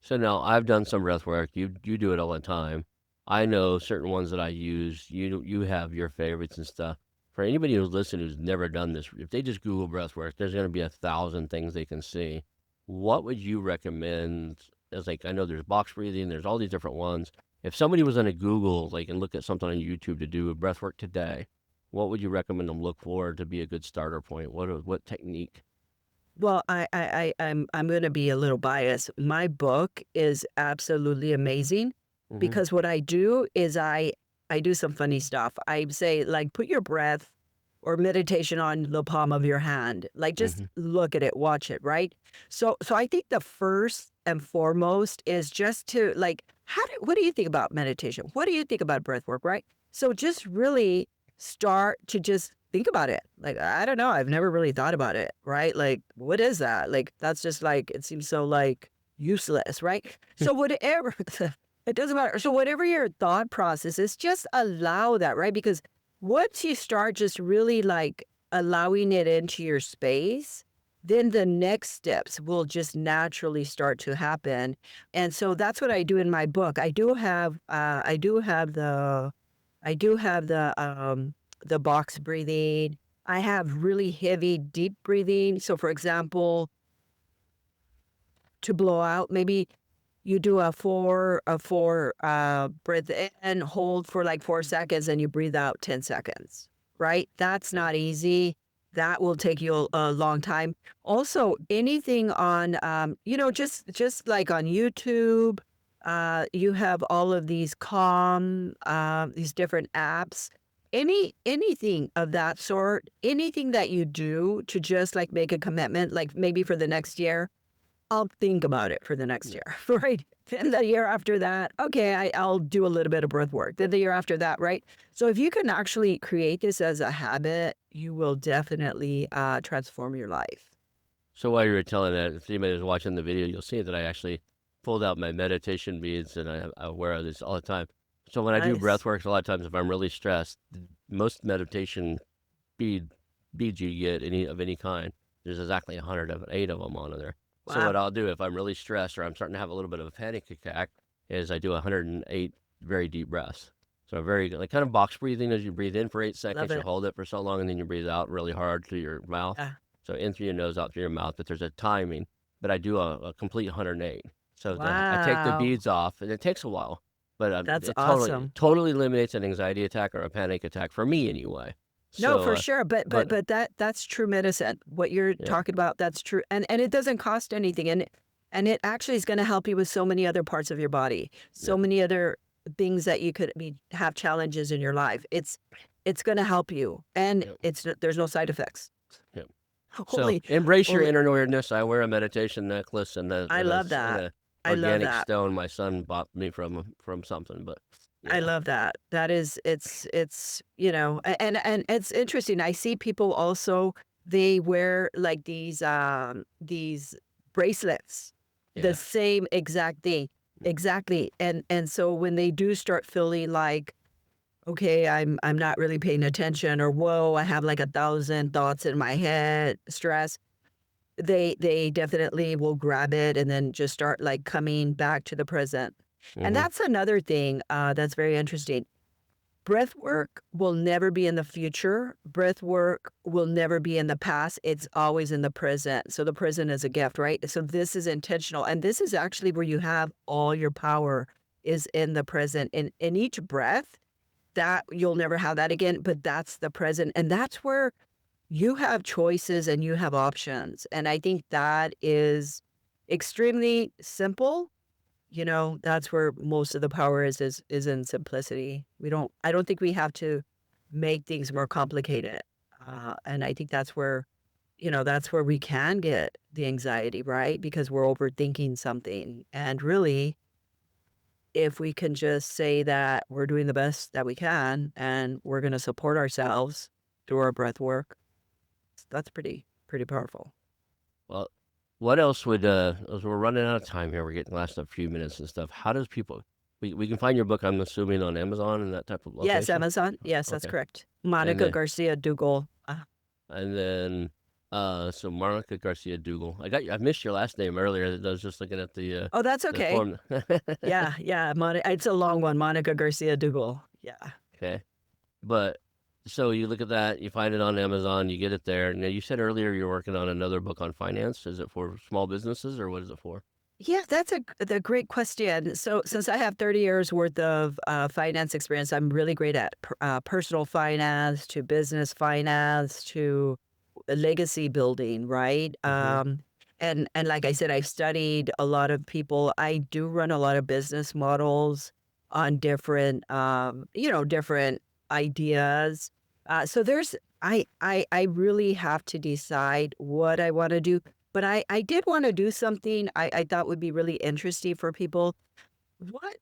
So now I've done some breath work. You do it all the time. I know certain ones that I use. You have your favorites and stuff. For anybody who's listening who's never done this, if they just Google breath work, there's going to be 1,000 things they can see. What would you recommend? As like I know there's box breathing, there's all these different ones. If somebody was going to Google like and look at something on YouTube to do a breath work today, what would you recommend them look for to be a good starter point? What technique? Well, I'm gonna be a little biased. My book is absolutely amazing Mm-hmm. because what I do is I do some funny stuff. I say, like, put your breath or meditation on the palm of your hand. Like, just Mm-hmm. look at it, watch it, right? So I think the first and foremost is just to, like, what do you think about meditation? What do you think about breath work, right? So just really start to just think about it. Like, I don't know, I've never really thought about it, right? Like, what is that? Like, that's just like, it seems so like useless, right? So whatever, it doesn't matter. So whatever your thought process is, just allow that, right? Because once you start just really like allowing it into your space, then the next steps will just naturally start to happen. And so that's what I do in my book. I do have the box breathing. I have really heavy, deep breathing. So, for example, to blow out, maybe you do a four breath in, hold for like 4 seconds, and you breathe out 10 seconds, right? That's not easy. That will take you a long time. Also, anything on, just like on YouTube, you have all of these these different apps. Anything of that sort, anything that you do to just like make a commitment, like maybe for the next year, I'll think about it for the next Yeah. year, right? Then the year after that, okay, I'll do a little bit of breath work. Then the year after that, right? So if you can actually create this as a habit, you will definitely transform your life. So while you were telling that, if anybody was watching the video, you'll see that I actually pulled out my meditation beads, and I wear this all the time. So when I do breath Nice. work, a lot of times if I'm really stressed, most meditation bead beads you get any kind, there's exactly 100 of it, 8 of them on there. So what Wow. I'll do if I'm really stressed or I'm starting to have a little bit of a panic attack is I do 108 very deep breaths. So very like kind of box breathing as you breathe in for 8 Love seconds, you it. hold it for so long, and then you breathe out really hard through your mouth. Yeah. So in through your nose, out through your mouth, but there's a timing. But I do a complete 108. So I take the Wow. beads off, and it takes a while, but That's it totally awesome. totally eliminates an anxiety attack or a panic attack for me anyway. No, So, for sure. But but but but that's true medicine. What you're yeah, talking about, that's true. And it doesn't cost anything. And it actually is going to help you with so many other parts of your body, yeah, so many other things that you could have challenges in your life. It's going to help you, and yeah, there's no side effects. yeah. So Only, embrace your only. inner awareness. I wear a meditation necklace and I love and that. a I love organic that. stone my son bought me from something. But I Yeah. love that. That is it's, and it's interesting. I see people also, they wear like these bracelets, the Yeah. same exact thing. Exactly. And so when they do start feeling like, okay, I'm not really paying attention, or whoa, I have like 1,000 thoughts in my head, stress, they definitely will grab it and then just start, like, coming back to the present. And Mhm. that's another thing, that's very interesting. Breath work will never be in the future. Breath work will never be in the past. It's always in the present. So the present is a gift, right? So this is intentional, and this is actually where you have all your power, is in the present. In each breath, that you'll never have that again, but that's the present, and that's where you have choices and you have options, and I think that is extremely simple. That's where most of the power is in simplicity. I don't think we have to make things more complicated, and I think that's where we can get the anxiety, right? Because we're overthinking something, and really, if we can just say that we're doing the best that we can and we're gonna support ourselves through our breath work, that's pretty powerful. Well, what else would, as we're running out of time here, we're getting last a few minutes and stuff. How does people we can find your book, I'm assuming, on Amazon and that type of Yes, location? Amazon. Yes, that's Okay. correct. And Monica then Garcia Duggal. and then, so Monica Garcia Duggal. I missed your last name earlier. I was just looking at Oh, that's the okay. form. Yeah, yeah, it's a long one, Monica Garcia Duggal. Yeah. Okay. But so you look at that, you find it on Amazon, you get it there. Now you said earlier you're working on another book on finance. Is it for small businesses or what is it for? Yeah, that's the great question. So, since I have 30 years worth of finance experience, I'm really great at personal finance to business finance to legacy building, right? Mhm. And like I said, I've studied a lot of people. I do run a lot of business models on different, different ideas. So I really have to decide what I want to do, but I did wanna do something I thought would be really interesting for people. What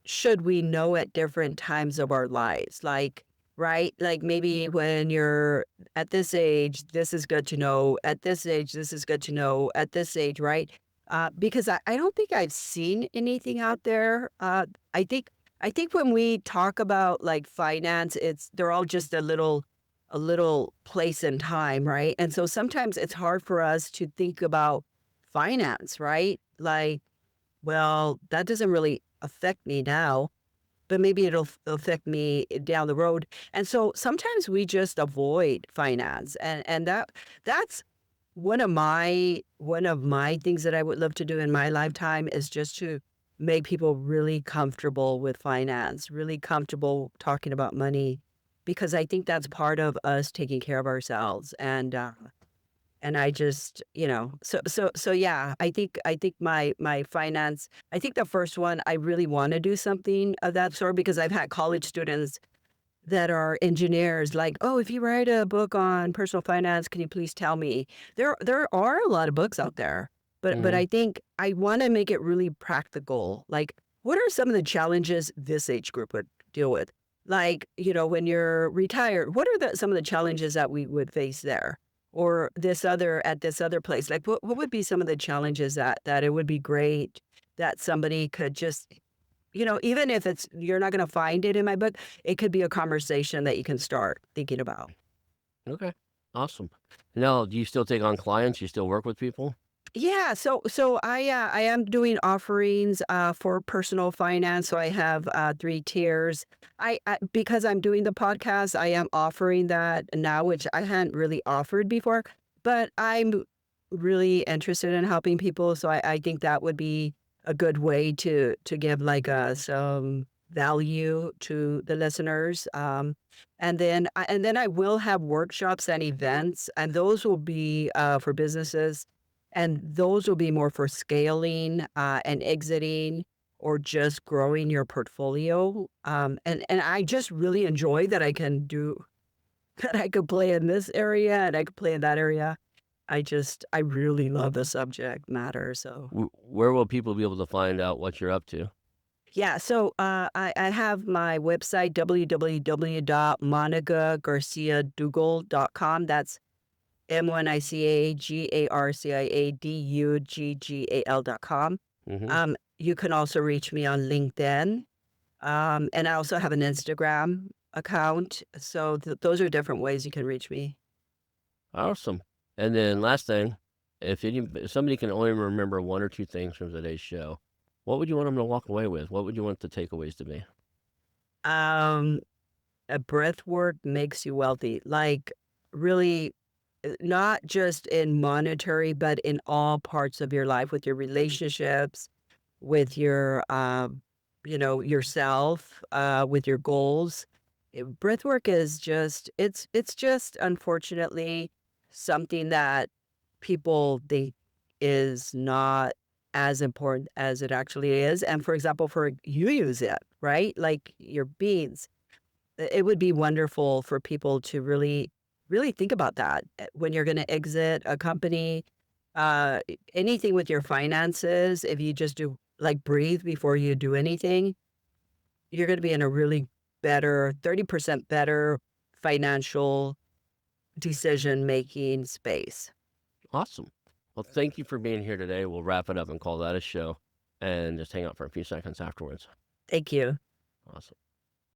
should we know at different times of our lives? Like, right? Like, maybe when you're at this age, this is good to know. At this age, this is good to know. At this age, right? Because I don't think I've seen anything out there. I think when we talk about, like, finance, they're all just a little place and time, right? And so sometimes it's hard for us to think about finance, right? Like, well, that doesn't really affect me now, but maybe it'll affect me down the road. And so sometimes we just avoid finance, and that's one of my things that I would love to do in my lifetime, is just to make people really comfortable with finance, really comfortable talking about money, because I think that's part of us taking care of ourselves. And I just, so yeah, I think my finance, I think the first one, I really wanna do something of that sort, because I've had college students that are engineers, like, "Oh, if you write a book on personal finance, can you please tell me?" There are a lot of books out there, but Mhm. I think I wanna make it really practical. Like, what are some of the challenges this age group would deal with? Like, when you're retired, what are some of the challenges that we would face there? Or this other place? Like, what would be some of the challenges that it would be great that somebody could just, even if you're not gonna find it in my book, it could be a conversation that you can start thinking about. Okay. Awesome. Now, do you still take on clients? You still work with people? Yeah, so I am doing offerings for personal finance. So I have 3 tiers. Because I'm doing the podcast, I am offering that now, which I hadn't really offered before. But I'm really interested in helping people, so I think that would be a good way to give like some value to the listeners. And then I will have workshops and events, and those will be for businesses, and those will be more for scaling, and exiting, or just growing your portfolio. And I just really enjoy that I can do that. I could play in this area and I could play in that area. I really love the subject matter, so. Where will people be able to find out what you're up to? Yeah, so I have my website www.monicagarciaduggal.com. That's MonicaGarciaduggal.com. Hmm. You can also reach me on LinkedIn, and I also have an Instagram account. So those are different ways you can reach me. Awesome. And then last thing, if somebody can only remember one or two things from today's show, what would you want them to walk away with? What would you want the takeaways to be? Um, a breath work makes you wealthy. Like really, not just in monetary, but in all parts of your life with your relationships, with your, yourself, with your goals. Breathwork is just it's just unfortunately something that people think is not as important as it actually is. And for example, for you use it, right? Like your beads. It would be wonderful for people to really, really think about that when you're going to exit a company, anything with your finances. If you just do like breathe before you do anything, you're gonna be in a really better 30% better financial decision-making space. Awesome. Well, thank you for being here today. We'll wrap it up and call that a show and just hang out for a few seconds afterwards. Thank you. Awesome.